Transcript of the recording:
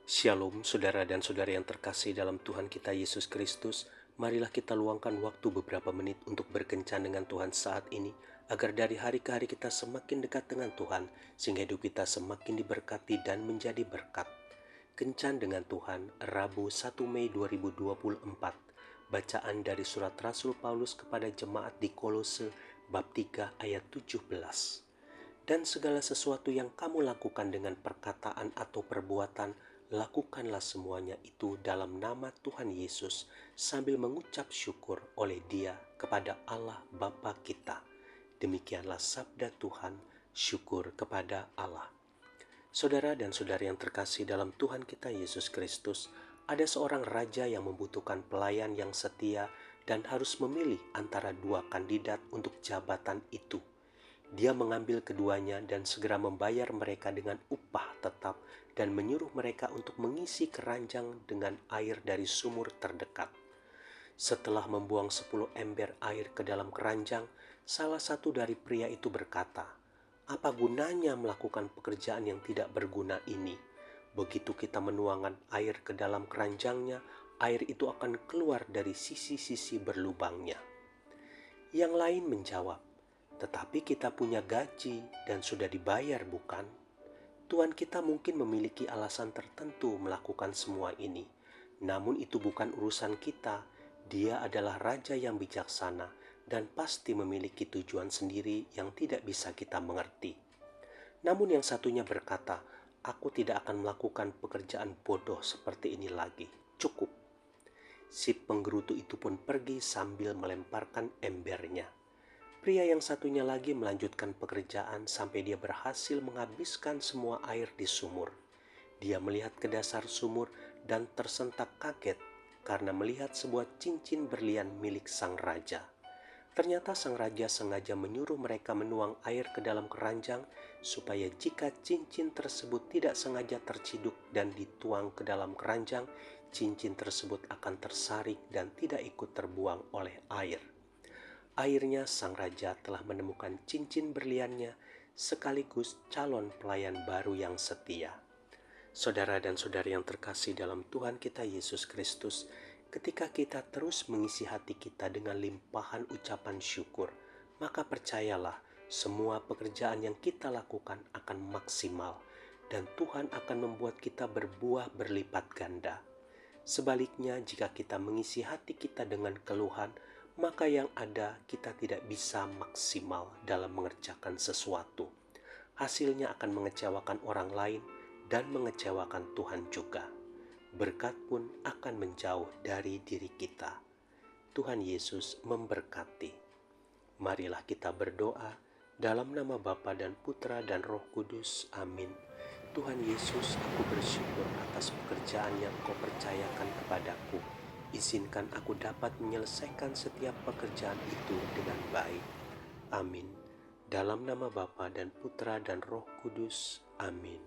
Shalom saudara dan saudari yang terkasih dalam Tuhan kita Yesus Kristus. Marilah kita luangkan waktu beberapa menit untuk berkencan dengan Tuhan saat ini, agar dari hari ke hari kita semakin dekat dengan Tuhan, sehingga hidup kita semakin diberkati dan menjadi berkat. Kencan dengan Tuhan, Rabu 1 Mei 2024. Bacaan dari surat Rasul Paulus kepada jemaat di Kolose bab 3 ayat 17. Dan segala sesuatu yang kamu lakukan dengan perkataan atau perbuatan, lakukanlah semuanya itu dalam nama Tuhan Yesus, sambil mengucap syukur oleh Dia kepada Allah Bapa kita. Demikianlah sabda Tuhan, syukur kepada Allah. Saudara dan saudari yang terkasih dalam Tuhan kita Yesus Kristus, ada seorang raja yang membutuhkan pelayan yang setia dan harus memilih antara dua kandidat untuk jabatan itu. Dia mengambil keduanya dan segera membayar mereka dengan upah tetap dan menyuruh mereka untuk mengisi keranjang dengan air dari sumur terdekat. Setelah membuang 10 ember air ke dalam keranjang, salah satu dari pria itu berkata, "Apa gunanya melakukan pekerjaan yang tidak berguna ini? Begitu kita menuangkan air ke dalam keranjangnya, air itu akan keluar dari sisi-sisi berlubangnya." Yang lain menjawab, "Tetapi kita punya gaji dan sudah dibayar, bukan? Tuan kita mungkin memiliki alasan tertentu melakukan semua ini. Namun itu bukan urusan kita. Dia adalah raja yang bijaksana dan pasti memiliki tujuan sendiri yang tidak bisa kita mengerti." Namun yang satunya berkata, "Aku tidak akan melakukan pekerjaan bodoh seperti ini lagi. Cukup." Si penggerutu itu pun pergi sambil melemparkan embernya. Pria yang satunya lagi melanjutkan pekerjaan sampai dia berhasil menghabiskan semua air di sumur. Dia melihat ke dasar sumur dan tersentak kaget karena melihat sebuah cincin berlian milik sang raja. Ternyata sang raja sengaja menyuruh mereka menuang air ke dalam keranjang supaya jika cincin tersebut tidak sengaja terciduk dan dituang ke dalam keranjang, cincin tersebut akan tersaring dan tidak ikut terbuang oleh air. Akhirnya sang raja telah menemukan cincin berliannya sekaligus calon pelayan baru yang setia. Saudara dan saudari yang terkasih dalam Tuhan kita Yesus Kristus, ketika kita terus mengisi hati kita dengan limpahan ucapan syukur, maka percayalah semua pekerjaan yang kita lakukan akan maksimal dan Tuhan akan membuat kita berbuah berlipat ganda. Sebaliknya, jika kita mengisi hati kita dengan keluhan, maka yang ada kita tidak bisa maksimal dalam mengerjakan sesuatu. Hasilnya akan mengecewakan orang lain dan mengecewakan Tuhan juga. Berkat pun akan menjauh dari diri kita. Tuhan Yesus memberkati. Marilah kita berdoa dalam nama Bapa dan Putra dan Roh Kudus. Amin. Tuhan Yesus, aku bersyukur atas pekerjaan yang Kau percayakan kepadaku. Izinkan aku dapat menyelesaikan setiap pekerjaan itu dengan baik. Amin. Dalam nama Bapa dan Putra dan Roh Kudus. Amin.